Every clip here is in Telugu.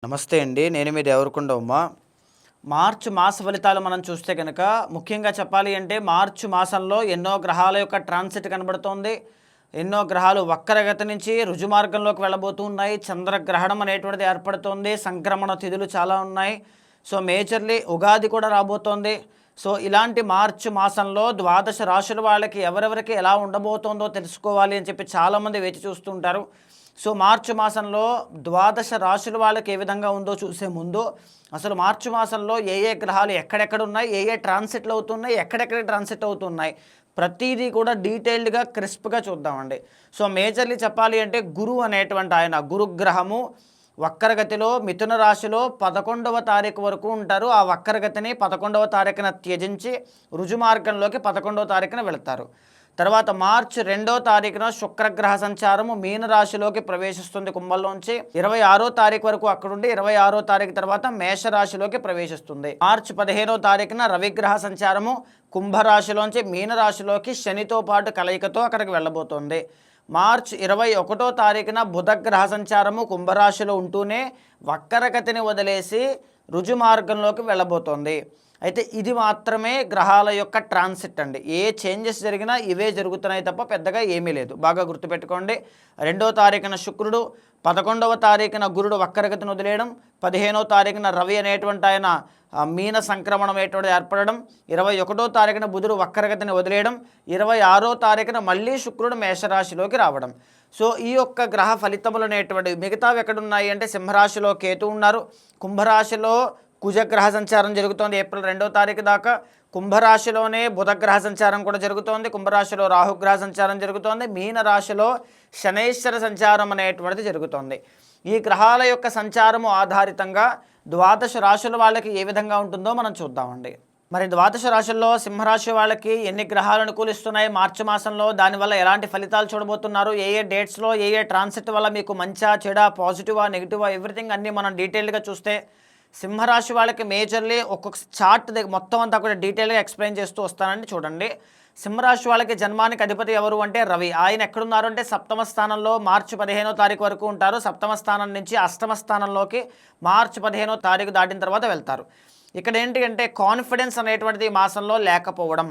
నమస్తే అండి. నేను మీ దేవరకొండ ఉమా. మార్చి మాస ఫలితాలు మనం చూస్తే కనుక ముఖ్యంగా చెప్పాలి అంటే మార్చి మాసంలో ఎన్నో గ్రహాల యొక్క ట్రాన్సిట్ కనబడుతోంది. ఎన్నో గ్రహాలు వక్రగతి నుంచి రుజుమార్గంలోకి వెళ్ళబోతూ ఉన్నాయి. చంద్రగ్రహణం అనేటువంటిది ఏర్పడుతోంది. సంక్రమణ తిథులు చాలా ఉన్నాయి. సో మేజర్లీ ఉగాది కూడా రాబోతోంది. సో ఇలాంటి మార్చి మాసంలో ద్వాదశ రాశుల వాళ్ళకి ఎవరెవరికి ఎలా ఉండబోతోందో తెలుసుకోవాలి అని చెప్పి చాలామంది వేచి చూస్తూ ఉంటారు. సో మార్చి మాసంలో ద్వాదశ రాశుల వాళ్ళకి ఏ విధంగా ఉందో చూసే ముందు అసలు మార్చి మాసంలో ఏ ఏ గ్రహాలు ఎక్కడెక్కడ ఉన్నాయి, ఏ ఏ ట్రాన్సిట్లు అవుతున్నాయి, ఎక్కడెక్కడ ట్రాన్సిట్ అవుతున్నాయి, ప్రతిదీ కూడా డీటెయిల్డ్గా క్రిస్ప్గా చూద్దామండి. సో మేజర్లీ చెప్పాలి అంటే గురువు అనేటువంటి ఆయన గురుగ్రహము వక్రగతిలో మిథున రాశిలో 11వ తారీఖు వరకు ఉంటారు. ఆ వక్రగతిని 11వ తారీఖున త్యజించి రుజుమార్గంలోకి 11వ తారీఖున వెళతారు. తర్వాత మార్చి 2వ తారీఖున శుక్రగ్రహ సంచారము మీనరాశిలోకి ప్రవేశిస్తుంది. కుంభంలోంచి 26వ తారీఖు వరకు అక్కడుండి 26వ తారీఖు తర్వాత మేషరాశిలోకి ప్రవేశిస్తుంది. మార్చి 15వ తారీఖున రవిగ్రహ సంచారము కుంభరాశిలోంచి మీనరాశిలోకి శనితో పాటు కలయికతో అక్కడికి వెళ్ళబోతోంది. మార్చి 21వ తారీఖున బుధగ్రహ సంచారము కుంభరాశిలో ఉంటూనే వక్రగతిని వదిలేసి రుజుమార్గంలోకి వెళ్ళబోతోంది. అయితే ఇది మాత్రమే గ్రహాల యొక్క ట్రాన్సిట్ అండి. ఏ చేంజెస్ జరిగినా ఇవే జరుగుతున్నాయి తప్ప పెద్దగా ఏమీ లేదు. బాగా గుర్తుపెట్టుకోండి. 2వ తారీఖున శుక్రుడు, 11వ తారీఖున గురుడు వక్రగతిని వదిలేయడం, 15వ తారీఖున రవి అనేటువంటి ఆయన మీన సంక్రమణం అనేటువంటిది ఏర్పడడం, 21వ తారీఖున బుధుడు వక్రగతిని వదిలేయడం, 26వ తారీఖున మళ్ళీ శుక్రుడు మేషరాశిలోకి రావడం. సో ఈ యొక్క గ్రహ ఫలితములు అనేటువంటివి మిగతావి ఎక్కడున్నాయి అంటే సింహరాశిలో కేతు ఉన్నారు, కుంభరాశిలో కుజగ్రహ సంచారం జరుగుతోంది ఏప్రిల్ 2వ తారీఖు దాకా. కుంభరాశిలోనే బుధగ్రహ సంచారం కూడా జరుగుతోంది. కుంభరాశిలో రాహుగ్రహ సంచారం జరుగుతోంది. మీనరాశిలో శనైశ్వర సంచారం అనేటువంటిది జరుగుతోంది. ఈ గ్రహాల యొక్క సంచారము ఆధారితంగా ద్వాదశ రాశుల వాళ్ళకి ఏ విధంగా ఉంటుందో మనం చూద్దామండి. మరి ద్వాదశ రాశుల్లో సింహరాశి వాళ్ళకి ఎన్ని గ్రహాలు అనుకూలిస్తున్నాయి మార్చి మాసంలో, దానివల్ల ఎలాంటి ఫలితాలు చూడబోతున్నారు, ఏ ఏ డేట్స్లో ఏ ఏ ట్రాన్సిట్ వల్ల మీకు మంచా చెడా పాజిటివా నెగిటివా ఎవ్రీథింగ్ అన్నీ మనం డీటెయిల్డ్గా చూస్తే సింహరాశి వాళ్ళకి మేజర్లీ ఒక్కొక్క చార్ట్ మొత్తం అంతా కూడా డీటెయిల్గా ఎక్స్ప్లెయిన్ చేస్తూ వస్తానండి. చూడండి, సింహరాశి వాళ్ళకి జన్మానికి అధిపతి ఎవరు అంటే రవి. ఆయన ఎక్కడున్నారు అంటే 7వ స్థానంలో మార్చి 15వ తారీఖు వరకు ఉంటారు. 7వ స్థానం నుంచి 8వ స్థానంలోకి మార్చి 15వ తారీఖు దాటిన తర్వాత వెళ్తారు. ఇక్కడ ఏంటి అంటే కాన్ఫిడెన్స్ అనేటువంటిది ఈ మాసంలో లేకపోవడం,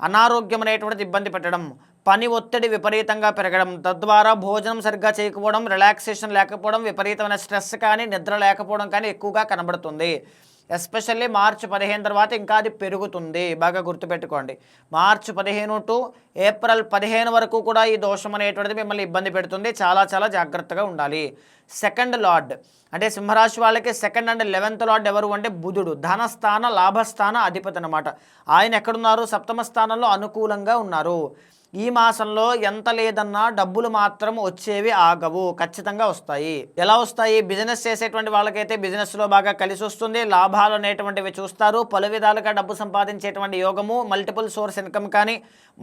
అనారోగ్యం అనేటువంటిది ఇబ్బంది పెట్టడం, పని ఒత్తిడి విపరీతంగా పెరగడం, తద్వారా భోజనం సరిగ్గా చేయకపోవడం, రిలాక్సేషన్ లేకపోవడం, విపరీతమైన స్ట్రెస్ కానీ నిద్ర లేకపోవడం కానీ ఎక్కువగా కనబడుతుంది. ఎస్పెషల్లీ మార్చి 15 తర్వాత ఇంకా అది పెరుగుతుంది. బాగా గుర్తుపెట్టుకోండి. మార్చి 15 టు ఏప్రిల్ 15 వరకు కూడా ఈ దోషం అనేటువంటిది మిమ్మల్ని ఇబ్బంది పెడుతుంది. చాలా చాలా జాగ్రత్తగా ఉండాలి. సెకండ్ లార్డ్ అంటే సింహరాశి వాళ్ళకి సెకండ్ అండ్ 11th లార్డ్ ఎవరు అంటే బుధుడు, ధనస్థాన లాభస్థాన అధిపతి అనమాట. ఆయన ఎక్కడున్నారు? 7వ స్థానంలో అనుకూలంగా ఉన్నారు. ఈ మాసంలో ఎంత లేదన్నా డబ్బులు మాత్రం వచ్చేవి ఆగవు, ఖచ్చితంగా వస్తాయి. ఎలా వస్తాయి? బిజినెస్ చేసేటువంటి వాళ్ళకైతే బిజినెస్లో బాగా కలిసి వస్తుంది, లాభాలు అనేటువంటివి చూస్తారు, పలు విధాలుగా డబ్బు సంపాదించేటువంటి యోగము, మల్టిపుల్ సోర్స్ ఇన్కమ్ కానీ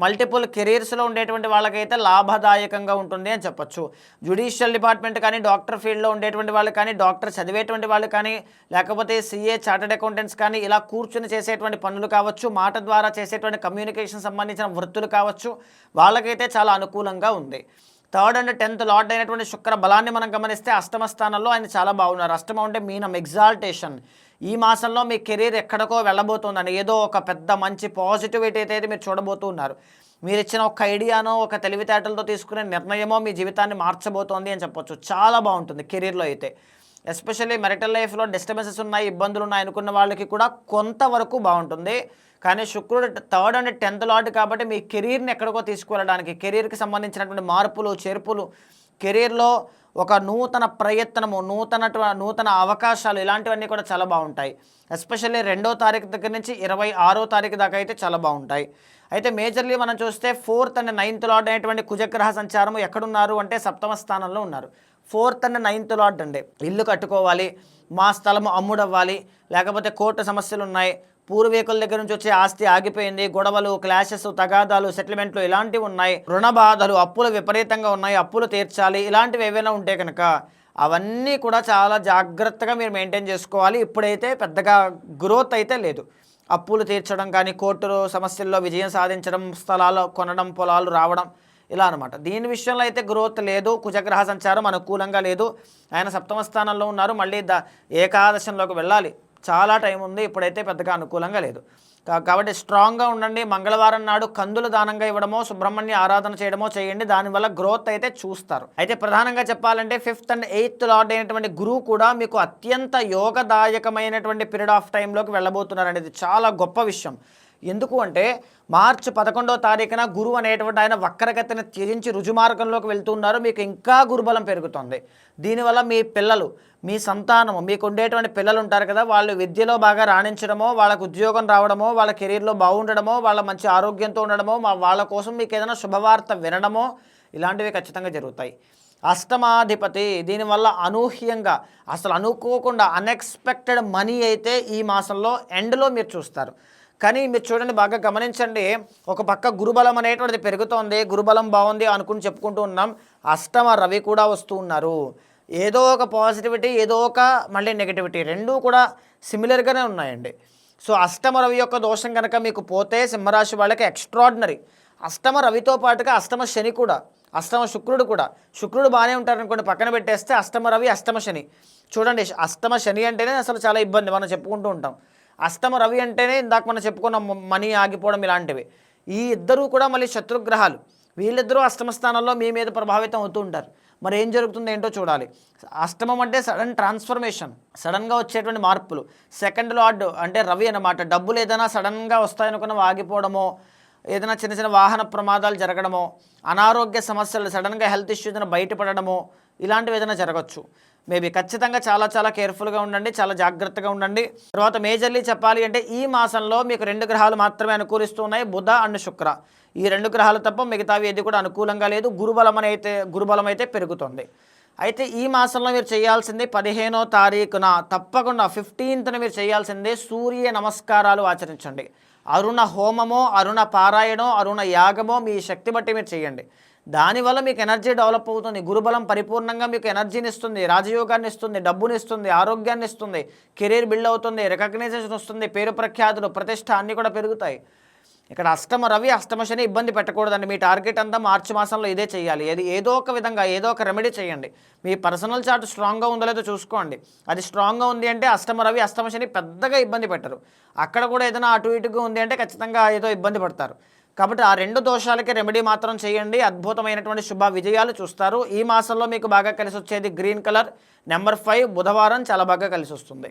మల్టిపుల్ కెరీర్స్లో ఉండేటువంటి వాళ్ళకైతే లాభదాయకంగా ఉంటుంది అని చెప్పొచ్చు. జ్యుడిషియల్ డిపార్ట్మెంట్ కానీ డాక్టర్ ఫీల్డ్లో ఉండేటువంటి వాళ్ళు కానీ డాక్టర్ చదివేటువంటి వాళ్ళు కానీ లేకపోతే సిఏ చార్టెడ్ అకౌంటెంట్స్ కానీ ఇలా కూర్చుని చేసేటువంటి పనులు కావచ్చు, మాట ద్వారా చేసేటువంటి కమ్యూనికేషన్ సంబంధించిన వృత్తులు కావచ్చు, వాళ్ళకైతే చాలా అనుకూలంగా ఉంది. 3rd and 10th లార్డ్ అయినటువంటి శుక్ర బలాన్ని మనం గమనిస్తే 8వ స్థానంలో ఆయన చాలా బాగున్నారు. అష్టమం అంటే మీనం, ఎగ్జాల్టేషన్. ఈ మాసంలో మీ కెరీర్ ఎక్కడికో వెళ్ళబోతుందండి. ఏదో ఒక పెద్ద మంచి పాజిటివిటీ అయితే మీరు చూడబోతున్నారు. మీరు ఇచ్చిన ఒక ఐడియానో ఒక తెలివితేటలతో తీసుకునే నిర్ణయమో మీ జీవితాన్ని మార్చబోతోంది అని చెప్పొచ్చు. చాలా బాగుంటుంది కెరీర్లో అయితే. ఎస్పెషల్లీ మెరిటల్ లైఫ్లో డిస్టర్బెన్సెస్ ఉన్నాయి, ఇబ్బందులు ఉన్నాయి అనుకున్న వాళ్ళకి కూడా కొంతవరకు బాగుంటుంది. కానీ శుక్రుడు 3rd and 10th లార్డ్ కాబట్టి మీ కెరీర్ని ఎక్కడికో తీసుకువెళ్ళడానికి, కెరీర్కి సంబంధించినటువంటి మార్పులు చేర్పులు, కెరీర్లో ఒక నూతన ప్రయత్నము, నూతన అవకాశాలు ఇలాంటివన్నీ కూడా చాలా బాగుంటాయి. ఎస్పెషల్లీ 2వ తారీఖు దగ్గర నుంచి 26వ తారీఖు దాకా అయితే చాలా బాగుంటాయి. అయితే మేజర్లీ మనం చూస్తే 4th and 9th లార్డ్ అనేటువంటి కుజగ్రహ సంచారము ఎక్కడున్నారు అంటే 7వ స్థానంలో ఉన్నారు. 4th and 9th లార్డ్ అండి. ఇల్లు కట్టుకోవాలి, మా స్థలము అమ్ముడవ్వాలి, లేకపోతే కోర్టు సమస్యలు ఉన్నాయి, పూర్వీకుల దగ్గర నుంచి వచ్చే ఆస్తి ఆగిపోయింది, గొడవలు, క్లాషెస్, తగాదాలు, సెటిల్మెంట్లు ఇలాంటివి ఉన్నాయి, రుణ బాధలు, అప్పులు విపరీతంగా ఉన్నాయి, అప్పులు తీర్చాలి, ఇలాంటివి ఏవైనా ఉంటే కనుక అవన్నీ కూడా చాలా జాగ్రత్తగా మీరు మెయింటైన్ చేసుకోవాలి. ఇప్పుడైతే పెద్దగా గ్రోత్ అయితే లేదు. అప్పులు తీర్చడం కానీ, కోర్టు సమస్యల్లో విజయం సాధించడం, స్థలాలు కొనడం, పొలాలు రావడం ఇలా అనమాట. దీని విషయంలో అయితే గ్రోత్ లేదు, కుజగ్రహ సంచారం అనుకూలంగా లేదు. ఆయన సప్తమ స్థానంలో ఉన్నారు, మళ్ళీ ఏకాదశంలోకి వెళ్ళాలి, చాలా టైం ఉంది, ఇప్పుడైతే పెద్దగా అనుకూలంగా లేదు. కాబట్టి స్ట్రాంగ్గా ఉండండి. మంగళవారం నాడు కందులు దానంగా ఇవ్వడమో, సుబ్రహ్మణ్య ఆరాధన చేయడమో చేయండి, దానివల్ల గ్రోత్ అయితే చూస్తారు. అయితే ప్రధానంగా చెప్పాలంటే 5th and 8th లార్డ్ అయినటువంటి గురువు కూడా మీకు అత్యంత యోగదాయకమైనటువంటి పీరియడ్ ఆఫ్ టైంలోకి వెళ్ళబోతున్నారు అనేది చాలా గొప్ప విషయం. ఎందుకు అంటే మార్చి 11వ తారీఖున గురువు అనేటువంటి ఆయన వక్రగతిని త్యజించి రుజుమార్గంలోకి వెళ్తున్నారు. మీకు ఇంకా గురుబలం పెరుగుతుంది. దీనివల్ల మీ పిల్లలు, మీ సంతానము, మీకు ఉండేటువంటి పిల్లలు ఉంటారు కదా, వాళ్ళు విద్యలో బాగా రాణించడమో, వాళ్ళకు ఉద్యోగం రావడమో, వాళ్ళ కెరీర్లో బాగుండడమో, వాళ్ళ మంచి ఆరోగ్యంతో ఉండడమో, వాళ్ళ కోసం మీకు ఏదైనా శుభవార్త వినడమో, ఇలాంటివి ఖచ్చితంగా జరుగుతాయి. అష్టమాధిపతి, దీనివల్ల అనూహ్యంగా, అసలు అనుకోకుండా అన్ఎక్స్పెక్టెడ్ మనీ అయితే ఈ మాసంలో ఎండ్లో మీరు చూస్తారు. కానీ మీరు చూడండి, బాగా గమనించండి, ఒక పక్క గురుబలం అనేటువంటిది పెరుగుతోంది, గురుబలం బాగుంది అనుకుని చెప్పుకుంటూ ఉన్నాం. అష్టమ రవి కూడా వస్తూ ఉన్నారు. ఏదో ఒక పాజిటివిటీ, ఏదో ఒక మళ్ళీ నెగిటివిటీ, రెండూ కూడా సిమిలర్గానే ఉన్నాయండి. సో అష్టమ రవి యొక్క దోషం కనుక మీకు పోతే సింహరాశి వాళ్ళకి ఎక్స్ట్రాడినరీ. అష్టమ రవితో పాటుగా అష్టమ శని కూడా, అష్టమ శుక్రుడు కూడా. శుక్రుడు బాగానే ఉంటారనుకోండి, పక్కన పెట్టేస్తే అష్టమ రవి, అష్టమ శని. చూడండి, అష్టమ శని అంటేనే అసలు చాలా ఇబ్బంది, మనం చెప్పుకుంటూ ఉంటాం. అష్టమ రవి అంటేనే ఇందాక మనం చెప్పుకున్న మనీ ఆగిపోవడం ఇలాంటివి. ఈ ఇద్దరూ కూడా మళ్ళీ శత్రుగ్రహాలు. వీళ్ళిద్దరూ అష్టమ స్థానంలో మీ మీద ప్రభావితం అవుతూ ఉంటారు. మరి ఏం జరుగుతుందో ఏంటో చూడాలి. అష్టమం అంటే సడన్ ట్రాన్స్ఫర్మేషన్, సడన్గా వచ్చేటువంటి మార్పులు. సెకండ్ లార్డ్ అంటే రవి అన్నమాట. డబ్బులు ఏదైనా సడన్గా వస్తాయనుకున్న ఆగిపోవడమో, ఏదైనా చిన్న చిన్న వాహన ప్రమాదాలు జరగడమో, అనారోగ్య సమస్యలు, సడన్గా హెల్త్ ఇష్యూస్ ఏదైనా బయటపడడమో, ఇలాంటివి ఏదైనా జరగచ్చు. మేబీ ఖచ్చితంగా చాలా చాలా కేర్ఫుల్గా ఉండండి, చాలా జాగ్రత్తగా ఉండండి. తర్వాత మేజర్లీ చెప్పాలి అంటే ఈ మాసంలో మీకు 2 గ్రహాలు మాత్రమే అనుకూలిస్తూ ఉన్నాయి, బుధ అండ్ శుక్ర. ఈ 2 గ్రహాలు తప్ప మిగతావి ఏది కూడా అనుకూలంగా లేదు. గురుబలం అయితే పెరుగుతుంది. అయితే ఈ మాసంలో మీరు చేయాల్సింది 15వ తారీఖున తప్పకుండా 15th మీరు చేయాల్సిందే సూర్య నమస్కారాలు ఆచరించండి. అరుణ హోమమో, అరుణ పారాయణో, అరుణ యాగమో మీ శక్తి బట్టి మీరు చేయండి. దానివల్ల మీకు ఎనర్జీ డెవలప్ అవుతుంది. గురుబలం పరిపూర్ణంగా మీకు ఎనర్జీని ఇస్తుంది, రాజయోగాన్ని ఇస్తుంది, డబ్బుని ఇస్తుంది, ఆరోగ్యాన్ని ఇస్తుంది, కెరీర్ బిల్డ్ అవుతుంది, రికగ్నైజేషన్ వస్తుంది, పేరు ప్రఖ్యాతులు, ప్రతిష్ట అన్నీ కూడా పెరుగుతాయి. ఇక్కడ అష్టమ రవి, అష్టమ శని ఇబ్బంది పెట్టకూడదండి. మీ టార్గెట్ అంతా మార్చి మాసంలో ఇదే చేయాలి. ఏదో ఒక విధంగా ఏదో ఒక రెమెడీ చేయండి. మీ పర్సనల్ చార్ట్ స్ట్రాంగ్గా ఉందో లేదో చూసుకోండి. అది స్ట్రాంగ్గా ఉంది అంటే అష్టమ రవి, అష్టమ శని పెద్దగా ఇబ్బంది పెట్టరు. అక్కడ కూడా ఏదైనా అటు ఇటుగా ఉంది అంటే ఖచ్చితంగా ఏదో ఇబ్బంది పడతారు. కాబట్టి ఆ 2 దోషాలకి రెమెడీ మాత్రం చేయండి, అద్భుతమైనటువంటి శుభ విజయాలు చూస్తారు. ఈ మాసంలో మీకు బాగా కలిసి వచ్చేది గ్రీన్ కలర్, నెంబర్ 5 బుధవారం చాలా బాగా కలిసి వస్తుంది.